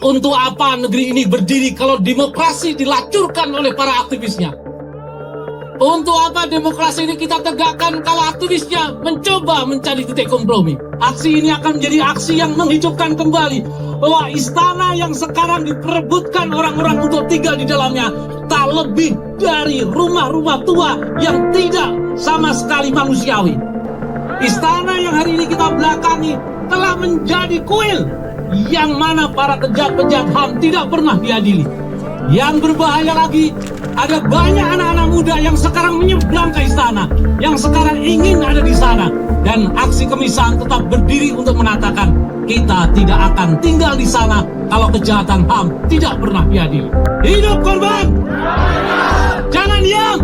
Untuk apa negeri ini berdiri kalau demokrasi dilacurkan oleh para aktivisnya? Untuk apa demokrasi ini kita tegakkan kalau aktivisnya mencoba mencari titik kompromi? Aksi ini akan menjadi aksi yang menghidupkan kembali bahwa istana yang sekarang diperebutkan orang-orang untuk tinggal di dalamnya tak lebih dari rumah-rumah tua yang tidak sama sekali manusiawi. Istana yang hari ini kita belakangi telah menjadi kuil yang mana para penjahat-penjahat HAM tidak pernah diadili. Yang berbahaya lagi, ada banyak anak-anak muda yang sekarang menyeberang ke istana, yang sekarang ingin ada di sana. Dan aksi kemisahan tetap berdiri untuk mengatakan, kita tidak akan tinggal di sana kalau kejahatan HAM tidak pernah diadili. Hidup korban! Jangan diam!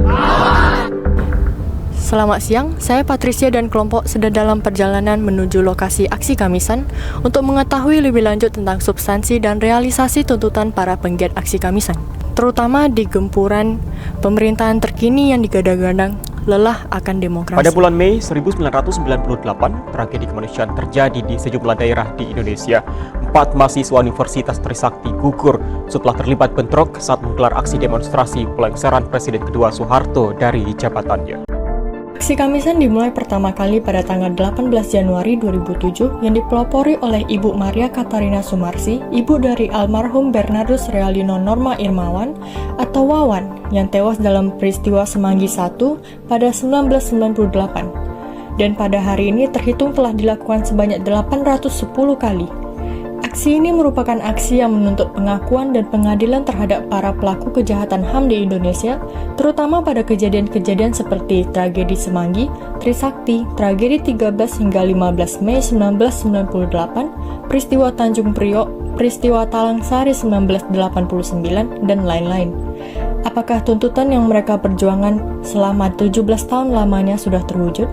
Selamat siang, saya Patricia dan kelompok sedang dalam perjalanan menuju lokasi aksi Kamisan untuk mengetahui lebih lanjut tentang substansi dan realisasi tuntutan para penggiat aksi Kamisan, terutama di gempuran pemerintahan terkini yang digadang-gadang lelah akan demokrasi. Pada bulan Mei 1998, tragedi kemanusiaan terjadi di sejumlah daerah di Indonesia. 4 mahasiswa Universitas Trisakti gugur setelah terlibat bentrok saat menggelar aksi demonstrasi pelengseran Presiden kedua Soeharto dari jabatannya. Aksi Kamisan dimulai pertama kali pada tanggal 18 Januari 2007 yang dipelopori oleh Ibu Maria Katarina Sumarsi, ibu dari almarhum Bernardus Realino Norma Irmawan atau Wawan yang tewas dalam peristiwa Semanggi I pada 1998. Dan pada hari ini terhitung telah dilakukan sebanyak 810 kali. Aksi ini merupakan aksi yang menuntut pengakuan dan pengadilan terhadap para pelaku kejahatan HAM di Indonesia, terutama pada kejadian-kejadian seperti tragedi Semanggi, Trisakti, tragedi 13 hingga 15 Mei 1998, peristiwa Tanjung Priok, peristiwa Talang Sari 1989, dan lain-lain. Apakah tuntutan yang mereka perjuangkan selama 17 tahun lamanya sudah terwujud?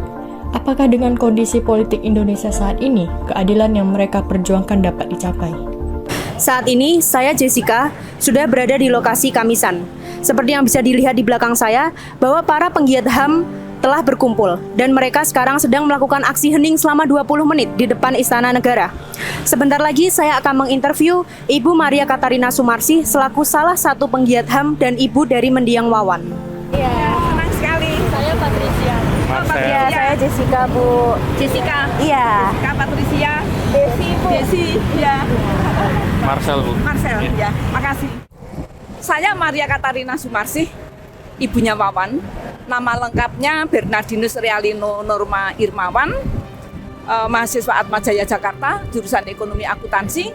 Apakah dengan kondisi politik Indonesia saat ini, keadilan yang mereka perjuangkan dapat dicapai? Saat ini, saya Jessica sudah berada di lokasi Kamisan. Seperti yang bisa dilihat di belakang saya, bahwa para penggiat HAM telah berkumpul dan mereka sekarang sedang melakukan aksi hening selama 20 menit di depan Istana Negara. Sebentar lagi saya akan menginterview Ibu Maria Katarina Sumarsi selaku salah satu penggiat HAM dan ibu dari mendiang Wawan. Iya, senang sekali. Saya Patricia. Iya, saya Jessica, Bu. Jessica. Iya. Kak Patricia. Desi, Bu. Desi, ya. Marcel, Bu. Marcel, ya. Makasih. Saya Maria Katarina Sumarsi, ibunya Wawan. Nama lengkapnya Bernardinus Realino Norma Irmawan, mahasiswa Atmajaya Jakarta, jurusan Ekonomi Akuntansi.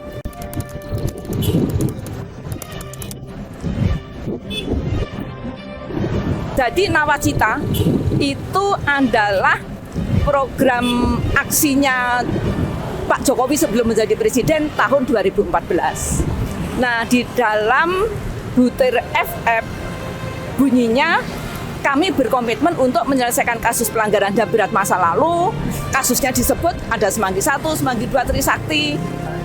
Jadi Nawacita itu adalah program aksinya Pak Jokowi sebelum menjadi presiden tahun 2014. Nah, di dalam butir FF bunyinya kami berkomitmen untuk menyelesaikan kasus pelanggaran HAM berat masa lalu. Kasusnya disebut ada Semanggi I, Semanggi II, Trisakti,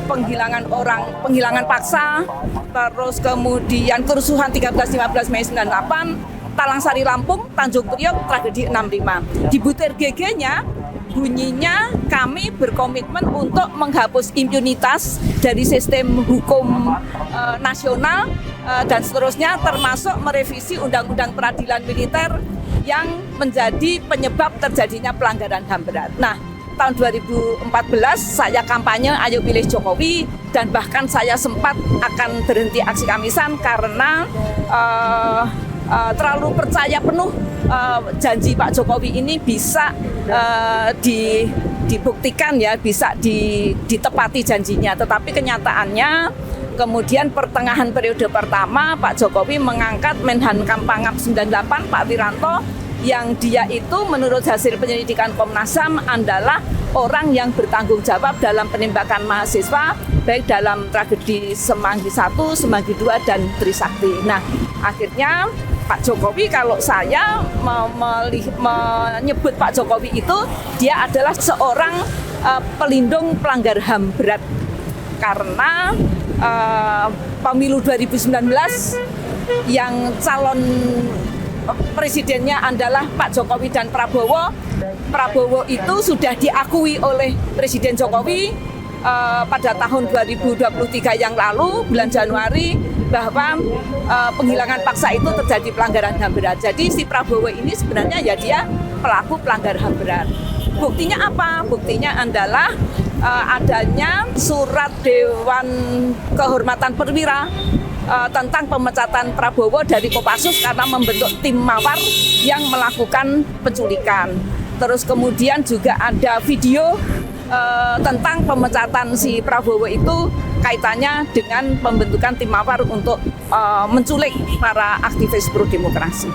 penghilangan orang, penghilangan paksa, terus kemudian kerusuhan 13-15 Mei 98, Talang Sari Lampung, Tanjung Priok, tragedi 65. Di butir GG-nya bunyinya kami berkomitmen untuk menghapus impunitas dari sistem hukum nasional dan seterusnya, termasuk merevisi Undang-Undang Peradilan Militer yang menjadi penyebab terjadinya pelanggaran HAM berat. Nah, tahun 2014 saya kampanye Ayo Pilih Jokowi dan bahkan saya sempat akan berhenti aksi Kamisan karena terlalu percaya penuh janji Pak Jokowi ini bisa dibuktikan ya, bisa ditepati janjinya. Tetapi kenyataannya kemudian pertengahan periode pertama Pak Jokowi mengangkat Menhankam Pangap 98 Pak Wiranto yang dia itu menurut hasil penyelidikan Komnas HAM adalah orang yang bertanggung jawab dalam penembakan mahasiswa baik dalam tragedi Semanggi I, Semanggi II, dan Trisakti. Nah, akhirnya Pak Jokowi, kalau saya menyebut Pak Jokowi itu dia adalah seorang pelindung pelanggar HAM berat karena pemilu 2019 yang calon presidennya adalah Pak Jokowi dan Prabowo. Prabowo itu sudah diakui oleh Presiden Jokowi pada tahun 2023 yang lalu, bulan Januari, bahwa penghilangan paksa itu terjadi pelanggaran HAM berat. Jadi si Prabowo ini sebenarnya ya dia pelaku pelanggar HAM berat. Buktinya apa? Buktinya adalah adanya surat Dewan Kehormatan Perwira tentang pemecatan Prabowo dari Kopassus karena membentuk tim mawar yang melakukan penculikan. Terus kemudian juga ada video tentang pemecatan si Prabowo itu kaitannya dengan pembentukan tim mawar untuk menculik para aktivis pro demokrasi.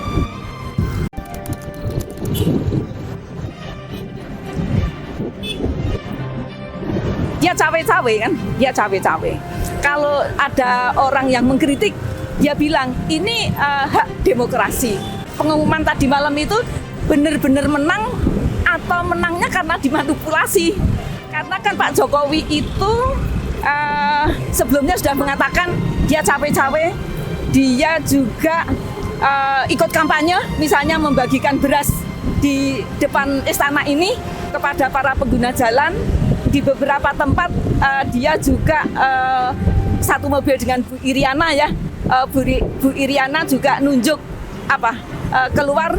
Dia cawe-cawe kan, dia cawe-cawe. Kalau ada orang yang mengkritik, dia bilang ini hak demokrasi. Pengumuman tadi malam itu benar-benar menang atau menangnya karena dimanipulasi. Karena kan Pak Jokowi itu sebelumnya sudah mengatakan dia cawe-cawe, dia juga ikut kampanye, misalnya membagikan beras di depan istana ini kepada para pengguna jalan. Di beberapa tempat dia juga satu mobil dengan Bu Iriana ya. Bu Iriana juga nunjuk keluar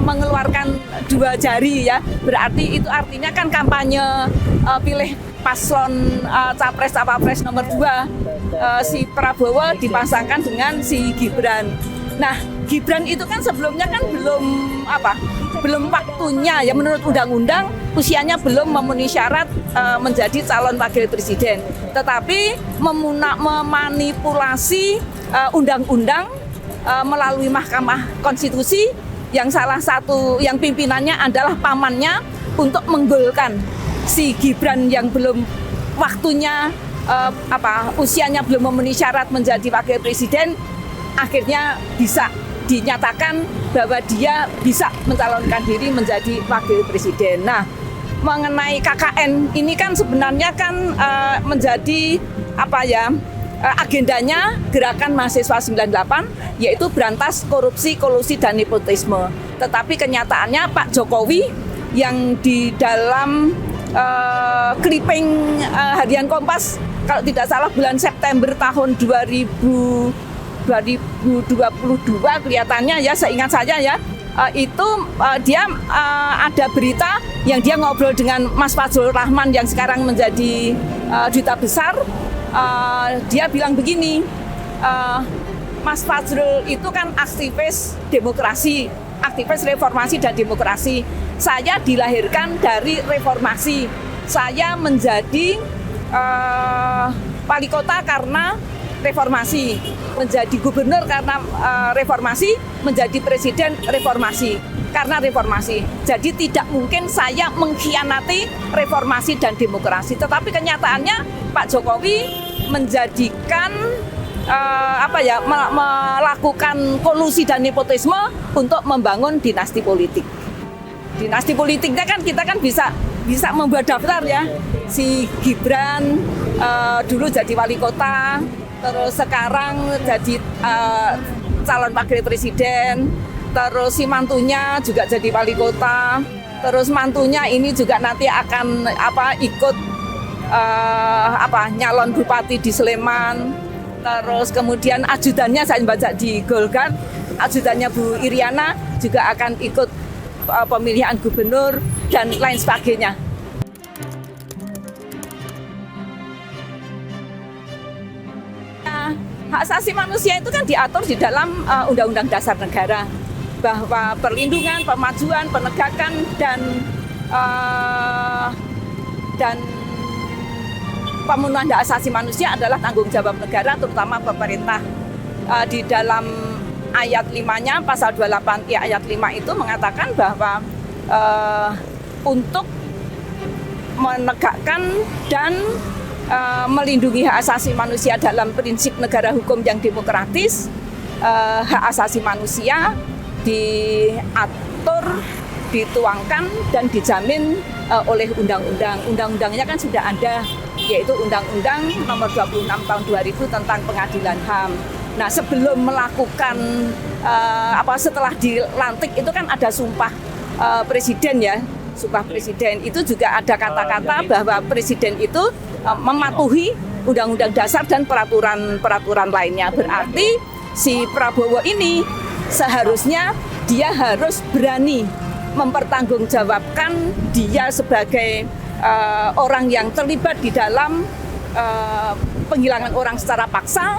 mengeluarkan 2 jari ya. Berarti itu artinya kan kampanye pilih paslon capres nomor 2 si Prabowo dipasangkan dengan si Gibran. Nah, Gibran itu kan sebelumnya kan belum waktunya ya, menurut undang-undang usianya belum memenuhi syarat menjadi calon wakil presiden. Tetapi memanipulasi undang-undang melalui Mahkamah Konstitusi yang salah satu yang pimpinannya adalah pamannya untuk menggolkan si Gibran yang belum waktunya usianya belum memenuhi syarat menjadi wakil presiden. Akhirnya bisa dinyatakan bahwa dia bisa mencalonkan diri menjadi wakil presiden. Nah, mengenai KKN ini kan sebenarnya kan menjadi agendanya Gerakan Mahasiswa 98, yaitu berantas korupsi, kolusi, dan nepotisme. Tetapi kenyataannya Pak Jokowi yang di dalam clipping harian Kompas, kalau tidak salah bulan September tahun 2022 kelihatannya ya, seingat saya ya, itu dia ada berita yang dia ngobrol dengan Mas Fadzul Rahman yang sekarang menjadi duta besar. Dia bilang begini, Mas Fadzul itu kan aktivis demokrasi, aktivis reformasi dan demokrasi. Saya dilahirkan dari reformasi. Saya menjadi wali kota karena reformasi, menjadi gubernur karena reformasi, menjadi presiden reformasi karena reformasi. Jadi tidak mungkin saya mengkhianati reformasi dan demokrasi. Tetapi kenyataannya Pak Jokowi menjadikan melakukan kolusi dan nepotisme untuk membangun dinasti politik. Dinasti politiknya kan kita kan bisa membuat daftar ya. Si Gibran dulu jadi wali kota, terus sekarang jadi calon wakil presiden, terus si mantunya juga jadi wali kota, terus mantunya ini juga nanti akan ikut nyalon bupati di Sleman, terus kemudian ajudannya saya baca di Golkar, ajudannya Bu Iriana juga akan ikut pemilihan gubernur dan lain sebagainya. Hak asasi manusia itu kan diatur di dalam Undang-Undang Dasar Negara, bahwa perlindungan, pemajuan, penegakan dan pemenuhan hak asasi manusia adalah tanggung jawab negara, terutama pemerintah. Di dalam ayat 5-nya, pasal 28 ayat 5 itu mengatakan bahwa untuk menegakkan dan melindungi hak asasi manusia dalam prinsip negara hukum yang demokratis, hak asasi manusia diatur, dituangkan dan dijamin oleh undang-undang. Undang-undangnya kan sudah ada, yaitu Undang-Undang Nomor 26 Tahun 2000 tentang Pengadilan HAM. Nah, sebelum melakukan setelah dilantik itu kan ada sumpah presiden ya. Sumpah Presiden itu juga ada kata-kata bahwa Presiden itu mematuhi Undang-Undang Dasar dan peraturan-peraturan lainnya. Berarti si Prabowo ini seharusnya dia harus berani mempertanggungjawabkan dia sebagai orang yang terlibat di dalam penghilangan orang secara paksa,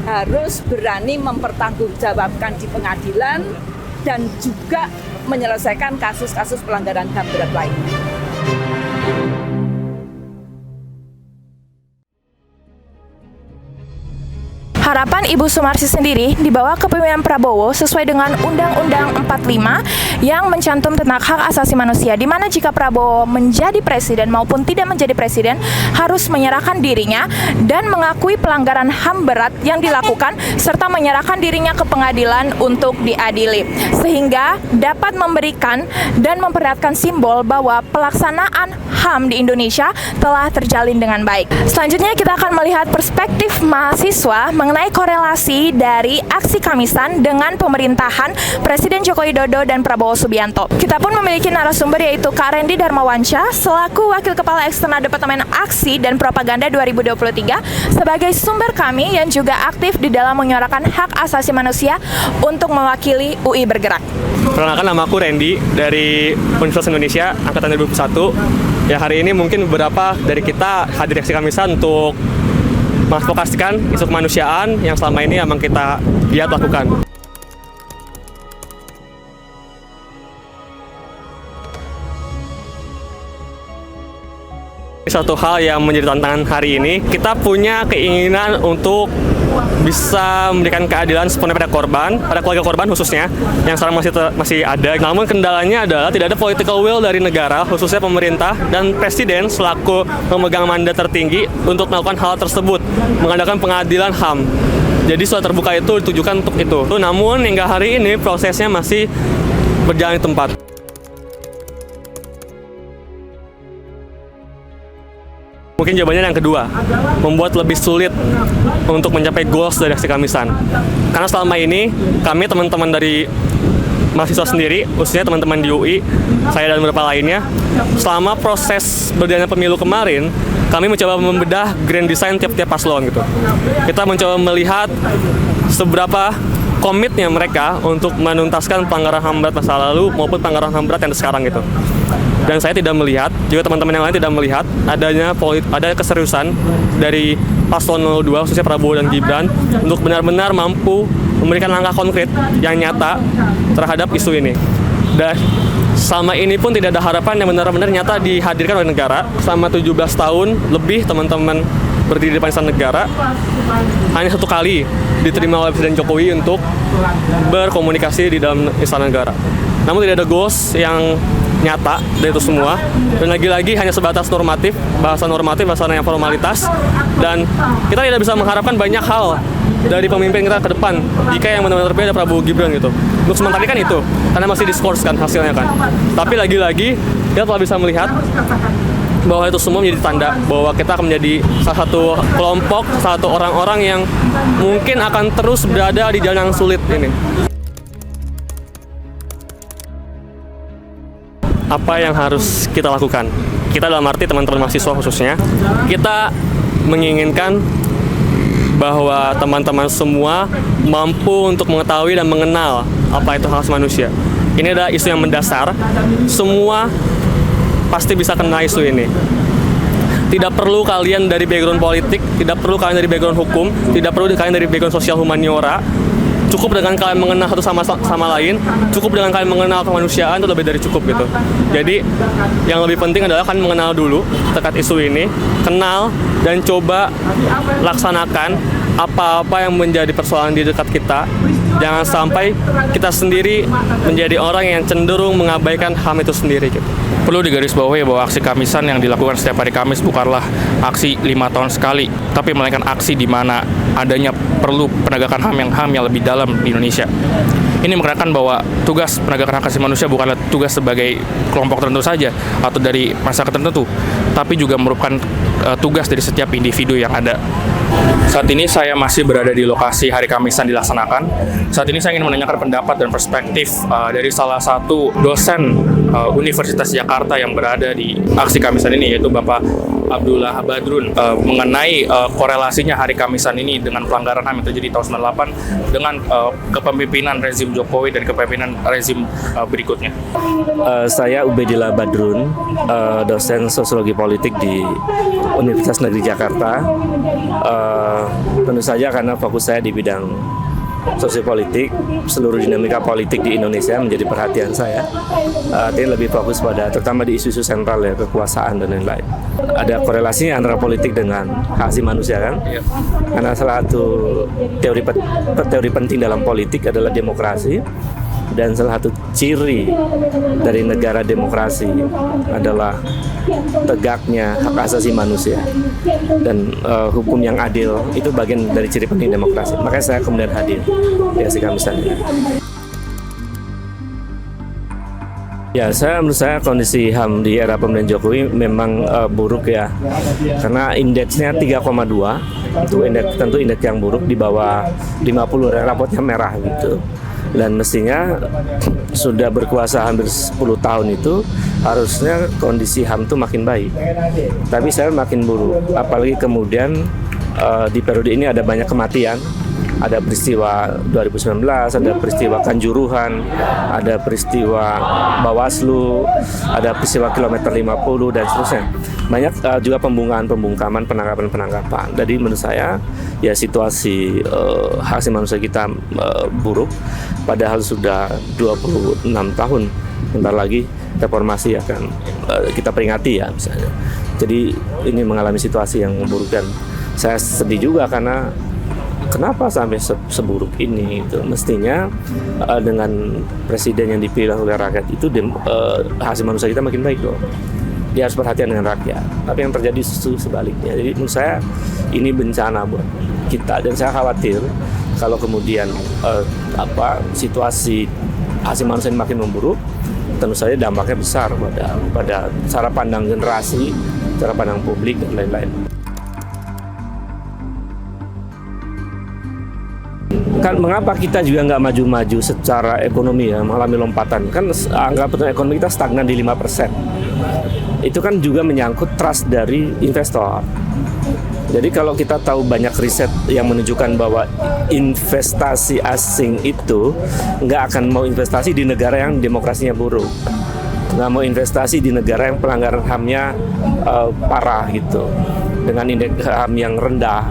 harus berani mempertanggungjawabkan di pengadilan dan juga menyelesaikan kasus-kasus pelanggaran HAM berat lainnya. Harapan Ibu Sumarsi sendiri di bawah kepemimpinan Prabowo sesuai dengan Undang-Undang 45 yang mencantum tentang hak asasi manusia, di mana jika Prabowo menjadi presiden maupun tidak menjadi presiden harus menyerahkan dirinya dan mengakui pelanggaran HAM berat yang dilakukan serta menyerahkan dirinya ke pengadilan untuk diadili, sehingga dapat memberikan dan memperlihatkan simbol bahwa pelaksanaan HAM di Indonesia telah terjalin dengan baik. Selanjutnya kita akan melihat perspektif mahasiswa mengenai korelasi dari aksi Kamisan dengan pemerintahan Presiden Joko Widodo dan Prabowo Subianto. Kita pun memiliki narasumber yaitu Kak Rendy Darmawansyah selaku Wakil Kepala Eksternal Departemen Aksi dan Propaganda 2023 sebagai sumber kami yang juga aktif di dalam menyuarakan hak asasi manusia untuk mewakili UI Bergerak. Perkenalkan, nama aku Rendy dari Universitas Indonesia Angkatan 2021. Ya, hari ini mungkin beberapa dari kita hadir aksi Kamisan untuk mengadvokasikan isu kemanusiaan yang selama ini memang kita giat lakukan. Satu hal yang menjadi tantangan hari ini, kita punya keinginan untuk bisa memberikan keadilan sepenuhnya pada korban, pada keluarga korban khususnya, yang sekarang masih ada. Namun kendalanya adalah tidak ada political will dari negara, khususnya pemerintah dan presiden selaku pemegang mandat tertinggi untuk melakukan hal tersebut, mengadakan pengadilan HAM. Jadi surat terbuka itu ditujukan untuk itu. Namun hingga hari ini prosesnya masih berjalan di tempat. Mungkin jawabannya yang kedua, membuat lebih sulit untuk mencapai goals dari aksi Kamisan. Karena selama ini kami teman-teman dari mahasiswa sendiri, khususnya teman-teman di UI, saya dan beberapa lainnya, selama proses berjalannya pemilu kemarin, kami mencoba membedah grand design tiap-tiap paslon gitu. Kita mencoba melihat seberapa komitnya mereka untuk menuntaskan pelanggaran HAM berat masa lalu maupun pelanggaran HAM berat yang sekarang gitu. Dan saya tidak melihat, juga teman-teman yang lain tidak melihat ada keseriusan dari paslon 02 khususnya Prabowo dan Gibran untuk benar-benar mampu memberikan langkah konkret yang nyata terhadap isu ini. Dan selama ini pun tidak ada harapan yang benar-benar nyata dihadirkan oleh negara. Selama 17 tahun lebih teman-teman berdiri di depan istana negara, hanya satu kali diterima oleh Presiden Jokowi untuk berkomunikasi di dalam istana negara. Namun tidak ada goals yang nyata dari itu semua, dan lagi-lagi hanya sebatas normatif, bahasa yang formalitas, dan kita tidak bisa mengharapkan banyak hal dari pemimpin kita ke depan jika yang benar-benar berbeda Prabowo Gibran gitu. Untuk sementara kan itu, karena masih diskors kan hasilnya kan. Tapi lagi-lagi kita telah bisa melihat bahwa itu semua menjadi tanda bahwa kita akan menjadi salah satu kelompok, salah satu orang-orang yang mungkin akan terus berada di jalan yang sulit ini. Apa yang harus kita lakukan? Kita dalam arti teman-teman mahasiswa khususnya, kita menginginkan bahwa teman-teman semua mampu untuk mengetahui dan mengenal apa itu hak asasi manusia. Ini adalah isu yang mendasar, semua pasti bisa kenal isu ini. Tidak perlu kalian dari background politik, tidak perlu kalian dari background hukum, tidak perlu kalian dari background sosial humaniora. Cukup dengan kalian mengenal satu sama lain, cukup dengan kalian mengenal kemanusiaan, itu lebih dari cukup gitu. Jadi yang lebih penting adalah kalian mengenal dulu terkait isu ini, kenal dan coba laksanakan apa-apa yang menjadi persoalan di dekat kita. Jangan sampai kita sendiri menjadi orang yang cenderung mengabaikan HAM itu sendiri gitu. Perlu digarisbawahi bahwa aksi Kamisan yang dilakukan setiap hari Kamis bukanlah aksi 5 tahun sekali, tapi melainkan aksi di mana adanya perlu penegakan HAM yang lebih dalam di Indonesia. Ini mengatakan bahwa tugas penegakan hak asasi manusia bukanlah tugas sebagai kelompok tertentu saja atau dari masyarakat tertentu, tapi juga merupakan tugas dari setiap individu yang ada. Saat ini saya masih berada di lokasi Hari Kamisan dilaksanakan. Saat ini saya ingin menanyakan pendapat dan perspektif dari salah satu dosen Universitas Jakarta yang berada di aksi Kamisan ini, yaitu Bapak Abdullah Badrun, mengenai korelasinya Hari Kamisan ini dengan pelanggaran HAM yang terjadi tahun 98 dengan kepemimpinan rezim Jokowi dan kepemimpinan rezim berikutnya. Saya Ubedillah Badrun, dosen sosiologi politik di Universitas Negeri Jakarta. Tentu saja karena fokus saya di bidang sosiopolitik, seluruh dinamika politik di Indonesia menjadi perhatian saya. Dia lebih fokus pada terutama di isu-isu sentral ya, kekuasaan dan lain-lain. Ada korelasinya antara politik dengan hak asasi manusia kan? Karena salah satu teori penting dalam politik adalah demokrasi. Dan salah satu ciri dari negara demokrasi adalah tegaknya hak asasi manusia dan hukum yang adil. Itu bagian dari ciri penting demokrasi. Makanya saya kemudian hadir di aksi Kamisan ini. Ya, menurut saya kondisi HAM di era pemerintahan Jokowi memang buruk ya, karena indeksnya 3,2, itu tentu indeks yang buruk, di bawah 50, rapotnya merah gitu. Dan mestinya sudah berkuasa hampir 10 tahun itu harusnya kondisi HAM itu makin baik, tapi saya makin buruk, apalagi kemudian di periode ini ada banyak kematian. Ada peristiwa 2019, ada peristiwa Kanjuruhan, ada peristiwa Bawaslu, ada peristiwa kilometer 50 dan seterusnya. Banyak juga pembungkaman, penangkapan. Jadi menurut saya ya situasi hak asasi manusia kita buruk, padahal sudah 26 tahun. Bentar lagi reformasi akan kita peringati ya misalnya. Jadi ini mengalami situasi yang buruk dan saya sedih juga karena kenapa sampai seburuk ini? Itu mestinya dengan presiden yang dipilih oleh rakyat itu hasil manusia kita makin baik dong. Dia harus perhatian dengan rakyat. Tapi yang terjadi justru sebaliknya. Jadi menurut saya ini bencana buat kita dan saya khawatir kalau kemudian situasi hasil manusia ini makin memburuk, tentu saja dampaknya besar pada cara pandang generasi, cara pandang publik dan lain-lain. Kan mengapa kita juga nggak maju-maju secara ekonomi ya, mengalami lompatan? Kan angka pertumbuhan ekonomi kita stagnan di 5%. Itu kan juga menyangkut trust dari investor. Jadi kalau kita tahu banyak riset yang menunjukkan bahwa investasi asing itu nggak akan mau investasi di negara yang demokrasinya buruk, nggak mau investasi di negara yang pelanggaran HAM-nya parah gitu, dengan indeks HAM yang rendah,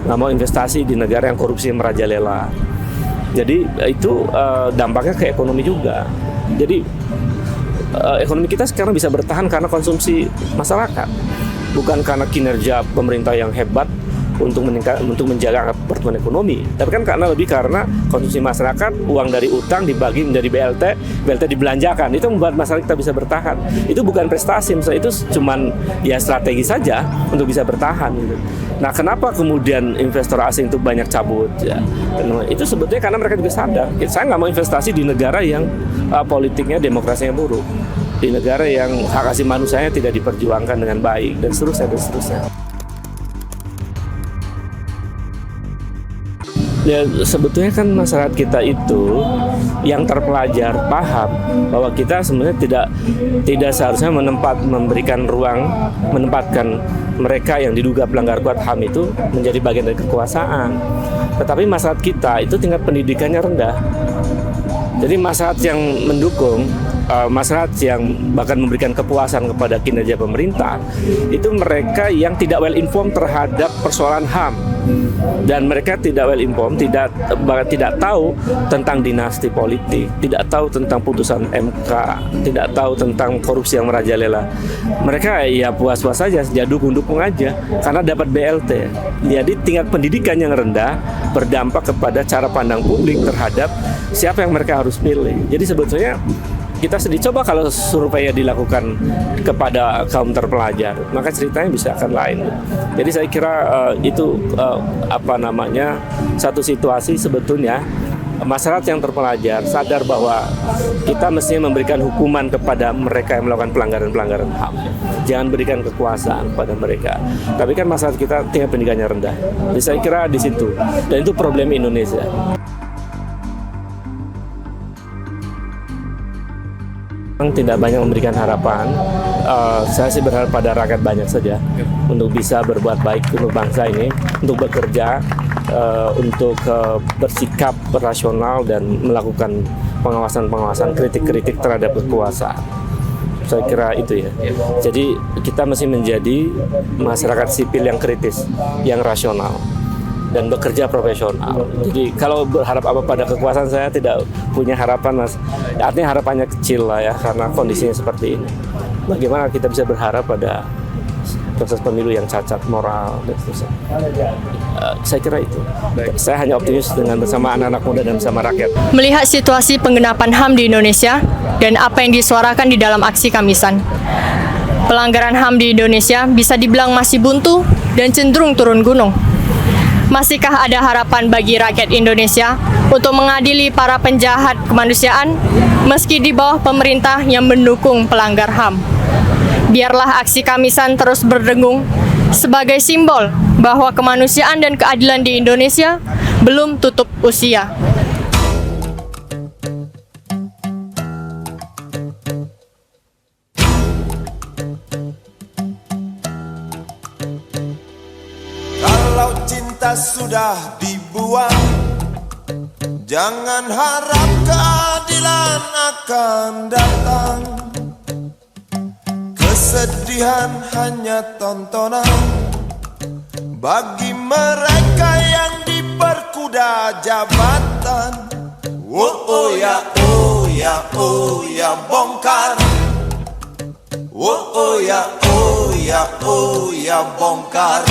nggak mau investasi di negara yang korupsi merajalela. Jadi itu dampaknya ke ekonomi juga. Jadi ekonomi kita sekarang bisa bertahan karena konsumsi masyarakat, bukan karena kinerja pemerintah yang hebat untuk menjaga pertumbuhan ekonomi, tapi kan karena konsumsi masyarakat, uang dari utang dibagi menjadi BLT dibelanjakan, itu membuat masyarakat kita bisa bertahan. Itu bukan prestasi, misalnya itu cuman ya strategi saja untuk bisa bertahan gitu. Nah, kenapa kemudian investor asing itu banyak cabut ya? Itu sebetulnya karena mereka juga sadar, saya nggak mau investasi di negara yang politiknya demokrasinya buruk, di negara yang hak asasi manusianya tidak diperjuangkan dengan baik dan seterusnya. Ya, sebetulnya kan masyarakat kita itu yang terpelajar paham bahwa kita sebenarnya tidak seharusnya memberikan ruang, menempatkan mereka yang diduga pelanggar kuat HAM itu menjadi bagian dari kekuasaan. Tetapi masyarakat kita itu tingkat pendidikannya rendah. Jadi masyarakat yang mendukung, masyarakat yang bahkan memberikan kepuasan kepada kinerja pemerintah, itu mereka yang tidak well informed terhadap persoalan HAM. Dan mereka tidak well informed, tidak tahu tentang dinasti politik, tidak tahu tentang putusan MK, tidak tahu tentang korupsi yang merajalela. Mereka ya puas-puas saja, ya dukung-dukung aja karena dapat BLT. Jadi tingkat pendidikan yang rendah berdampak kepada cara pandang publik terhadap siapa yang mereka harus pilih. Jadi sebetulnya kita sedih. Coba kalau survei dilakukan kepada kaum terpelajar, maka ceritanya bisa akan lain. Jadi saya kira itu satu situasi sebetulnya masyarakat yang terpelajar sadar bahwa kita mesti memberikan hukuman kepada mereka yang melakukan pelanggaran-pelanggaran HAM. Jangan berikan kekuasaan pada mereka. Tapi kan masyarakat kita tingkat pendidikannya rendah. Jadi saya kira di situ. Dan itu problem Indonesia. Tidak banyak memberikan harapan. Saya sih berharap pada rakyat banyak saja untuk bisa berbuat baik untuk bangsa ini, untuk bekerja, untuk bersikap rasional dan melakukan pengawasan-pengawasan, kritik-kritik terhadap kekuasaan. Saya kira itu ya. Jadi kita mesti menjadi masyarakat sipil yang kritis, yang rasional, dan bekerja profesional. Jadi kalau berharap apa pada kekuasaan, saya tidak punya harapan, Mas. Artinya harapannya kecil lah ya, karena kondisinya seperti ini. Bagaimana kita bisa berharap pada proses pemilu yang cacat moral dan seterusnya. Saya kira itu. Saya hanya optimis dengan bersama anak-anak muda dan bersama rakyat. Melihat situasi penggenapan HAM di Indonesia dan apa yang disuarakan di dalam aksi Kamisan, pelanggaran HAM di Indonesia bisa dibilang masih buntu dan cenderung turun gunung. Masihkah ada harapan bagi rakyat Indonesia untuk mengadili para penjahat kemanusiaan meski di bawah pemerintah yang mendukung pelanggar HAM? Biarlah aksi Kamisan terus berdengung sebagai simbol bahwa kemanusiaan dan keadilan di Indonesia belum tutup usia. Kalau cinta sudah dibuang, jangan harap keadilan akan datang. Kesedihan hanya tontonan bagi mereka yang diperkuda jabatan. Oh ya, oh ya, oh ya, bongkar. Oh ya, oh ya, oh ya, bongkar.